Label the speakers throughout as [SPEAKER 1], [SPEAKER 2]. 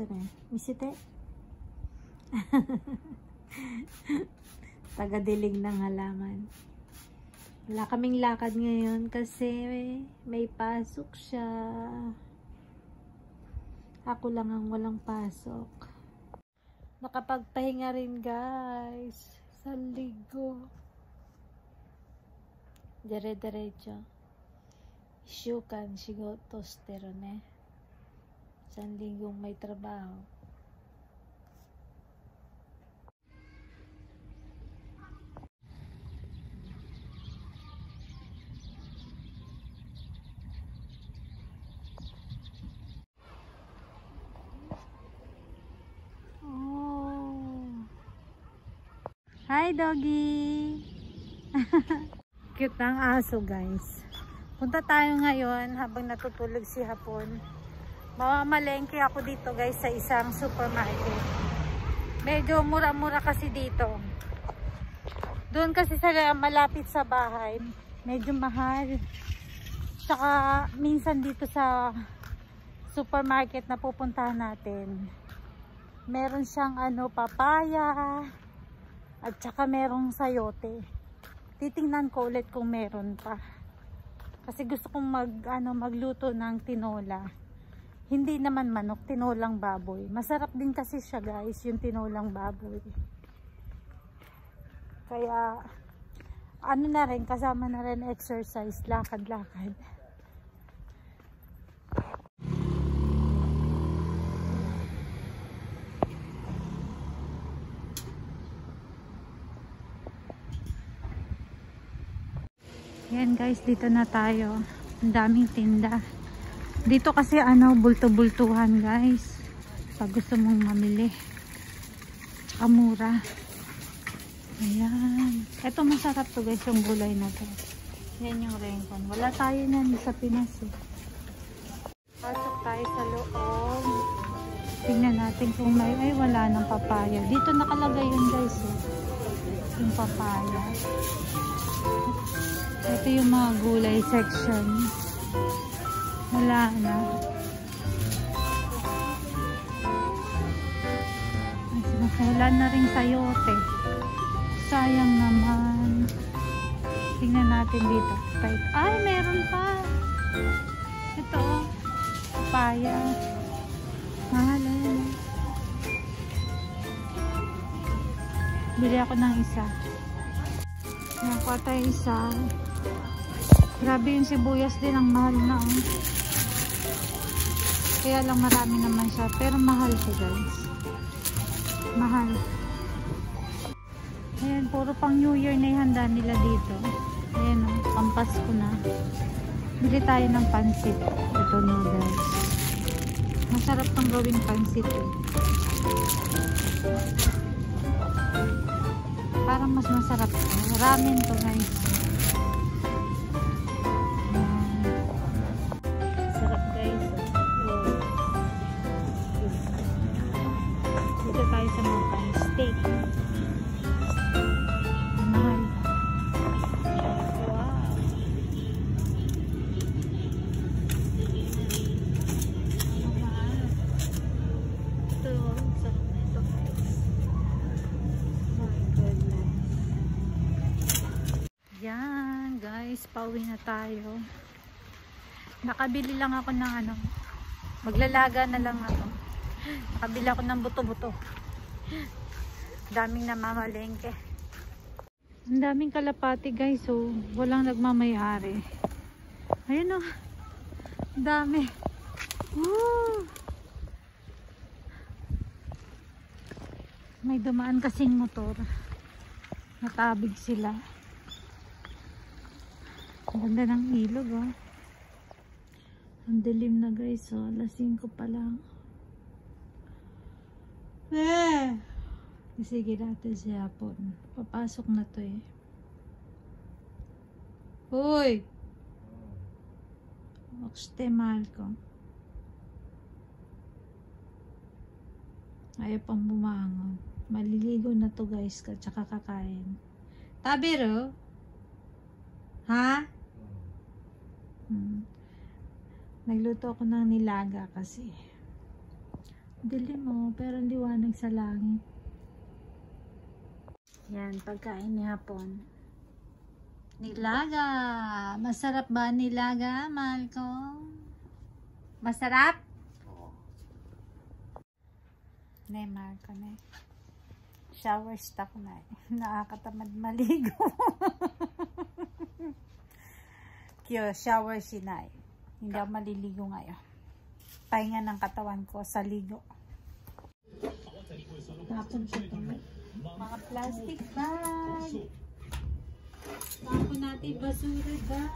[SPEAKER 1] ね。見せて。Taga-dilig ng halaman. Wala kaming lakad ngayon kasi may pasok siya. Ako lang ang walang pasok. Nakapagpahinga rin guys. Sa ligo. Dire-diretso. Shukan shigoto shiteru ne. Isang linggong may trabaho. Hi doggy! Cute ng aso guys. Punta tayo ngayon habang natutulog si Hapon. Mamamalengke ako dito guys sa isang supermarket. Medyo mura-mura kasi dito. Doon kasi sa malapit sa bahay, medyo mahal. Tsaka minsan dito sa supermarket na pupuntahan natin, meron siyang papaya. At saka merong sayote. Titingnan ko ulit kung meron pa. Kasi gusto kong magluto ng tinola. Hindi naman manok, tinolang baboy. Masarap din kasi siya guys, yung tinolang baboy. Kaya na rin, kasama na rin exercise, lakad-lakad. Yan guys, dito na tayo. Ang daming tinda. Dito kasi bulto-bultuhan guys. Pag gusto mong mamili. Tsaka mura. Ayan. Ito masarap to guys, yung gulay na to. Yan yung renkon. Wala tayo nan sa Pinas eh. Pasok tayo sa loob. Tingnan natin kung may, wala ng papaya. Dito nakalagay yun guys eh. Yung papaya. Ito yung mga gulay section. Wala na. Wala na rin sayote. Sayang naman. Tingnan natin dito. Ay, meron pa. Ito. Papaya. Mahal. Bili ako ng isa. Nakuha tayo isa. Grabe yung sibuyas din, ang mahal na Kaya lang marami naman siya, pero mahal siya guys. Mahal. Ayan, puro pang New Year na ihanda nila dito. Ayan Pampasko na. Bili tayo ng pansit. Ito noodles. Masarap pang gawing pansit eh. Parang mas masarap. Ramen to guys. Sarap guys. Dito tayo sa mga steak. Mahal. Wow. Mahal. Ito, sarap na ito guys. My goodness. Yan guys, pauwi na tayo. Nakabili lang ako ng maglalaga na lang ako. Nakabili ako ng buto-buto. Daming namamalengke. Ang daming kalapati guys, so walang nagmamayari. Ayun dami. Woo! May dumaan kasing motor. Natabig sila. Ang ganda ng ilog Ang dilim na guys alas 5 pa lang. Sige natin si Hapon. Papasok na to eh. Hoy! Okste mahal ko. Ayaw pang bumangon. Maliligo na to guys, tsaka kakain. Tabiro? Ha? Nagluto ako ng nilaga kasi Dilim mo, pero liwanag sa langit. Yan, pagkain ni hapon. Nilaga. Masarap ba nilaga, mahal ko? Masarap? Mahal ko na. Shower stop na. Nakakatamad maligo. Kyo, shower sinay. Hindi ako maliligo ngayon. Pahinga ng katawan ko sa ligo. Tapon siya ito. Mga plastic bag. Tapon natin basura bag.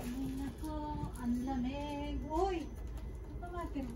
[SPEAKER 1] Ay nako, ang lamig. Uy! Ito natin.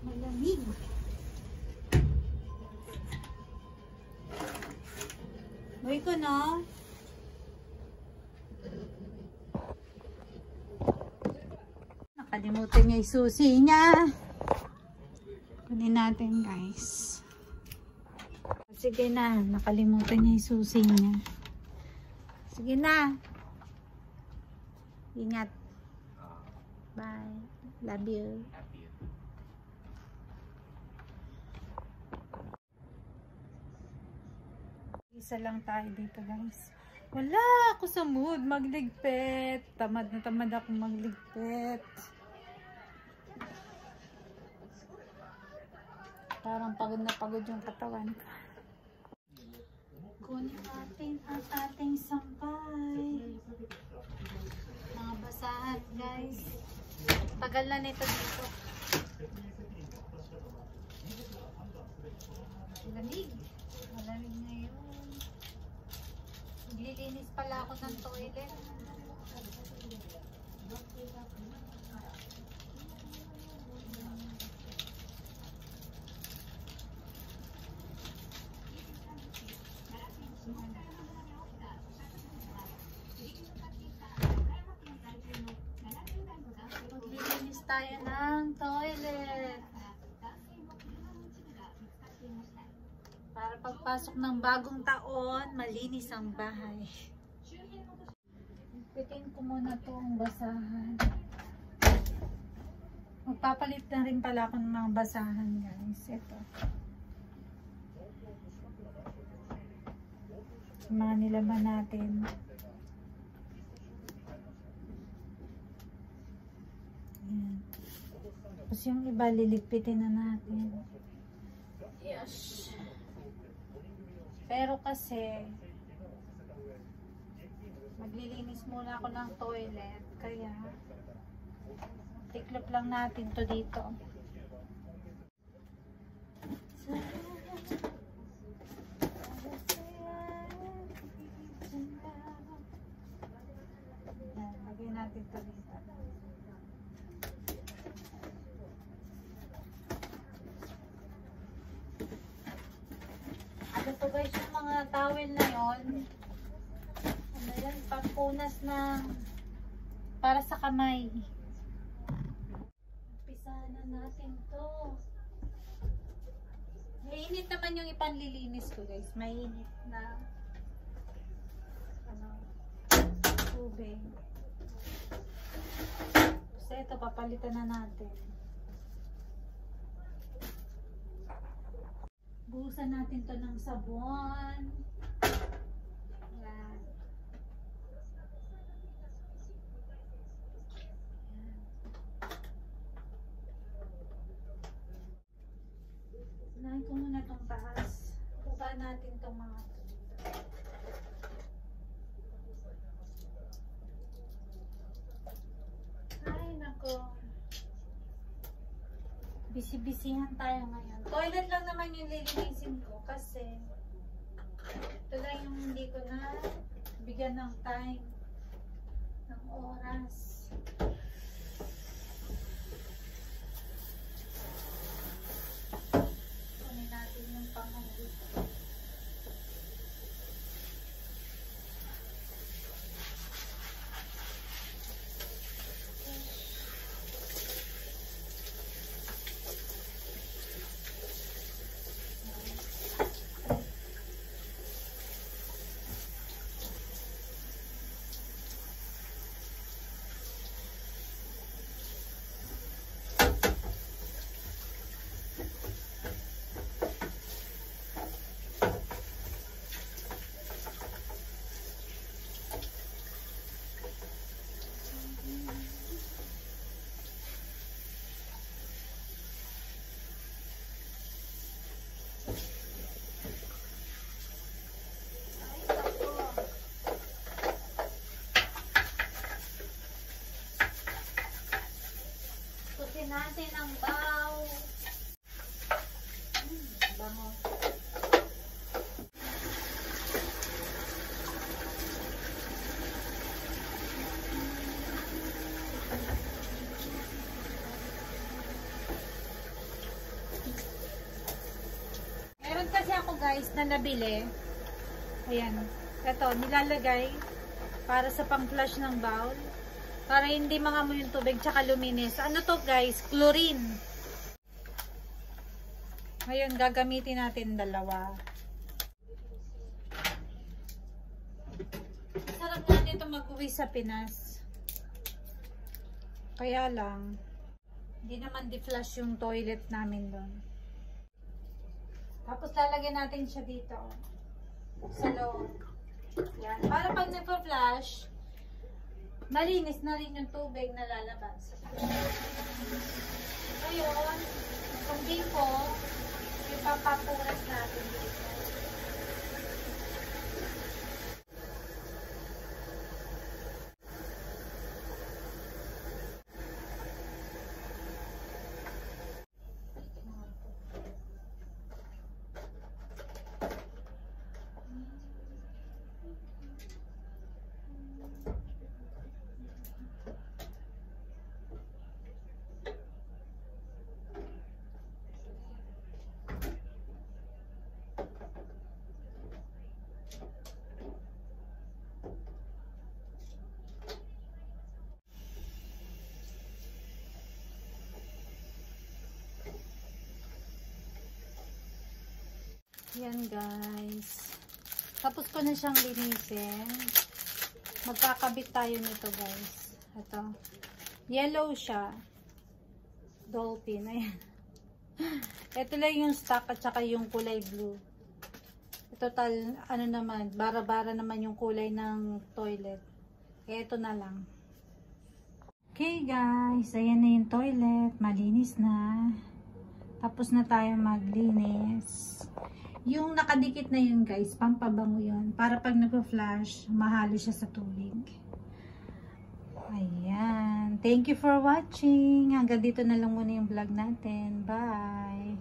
[SPEAKER 1] Malamig. Uy ko, no? Nakalimutan niya yung susi niya. Kunin natin, guys. Sige na. Nakalimutan niya yung susi niya. Sige na. Ingat. Bye. Love you. Isa lang tayo dito, guys. Wala ako sa mood magligpit. Tamad na tamad ako magligpit. Parang pagod na pagod yung katawan ko. Kunin natin ang ating sampay. Mga basahan, guys. Tagal na nito dito. Malamig. Malamig na yun. Naglilinis pala ako ng toilet. Maglilinis tayo ng toilet. Para pagpasok ng bagong taon, malinis ang bahay. Pitin ko muna itong basahan. Magpapalit na rin pala ako ng mga basahan, guys. Ito. Mga nilaman natin. Ayan. Tapos yung iba, liligpitin na natin. Yes. Pero kasi maglilinis muna ako ng toilet, kaya tiklop lang natin to dito. Lagyan natin to dito. Ito guys, yung mga towel na yon, ano yan, pampunas na para sa kamay. Umpisahan na natin to. Mainit naman yung ipanlilinis ko, guys. Mainit na ano, tubig. Kasi ito, papalitan na natin. Buhusan natin to ng sabon. Yan. Unahin ko muna itong taas. Baba natin itong mga ay nako. Bisi-bisihan tayo ngayon. Toilet lang naman yung lilinisin ko kasi ito lang yung hindi ko na bigyan ng time, ng oras. Kunin natin yung panghulit. Putin natin ang baw. Bango. Meron kasi ako guys na nabili. Ayan. Ito, nilalagay para sa pang-flush ng bowl. Para hindi mangamoy yung tubig tsaka luminis. Ano to guys? Chlorine. Ngayon, gagamitin natin dalawa. Sarap na dito mag-uwi sa Pinas. Kaya lang, hindi naman di-flush yung toilet namin doon. Tapos lalagyan natin siya dito. Sa loob. Yan. Para pag nagpa-flush, malinis na rin yung tubig na lalabas. Ngayon, hindi ko ipapapuras natin dito. Yan guys. Tapos ko na siyang linisin. Magkakabit tayo nito guys. Ito. Yellow siya. Dolphin. Ayan. Ito lang yung stock at saka yung kulay blue. Total, ano naman, bara-bara naman yung kulay ng toilet. Ito na lang. Okay guys. Ayan na yung toilet. Malinis na. Tapos na tayo maglinis. Yung nakadikit na yun guys, pampabango yun. Para pag nagpa-flash, mahalo siya sa tubig. Ayan. Thank you for watching. Hanggang dito na lang muna yung vlog natin. Bye!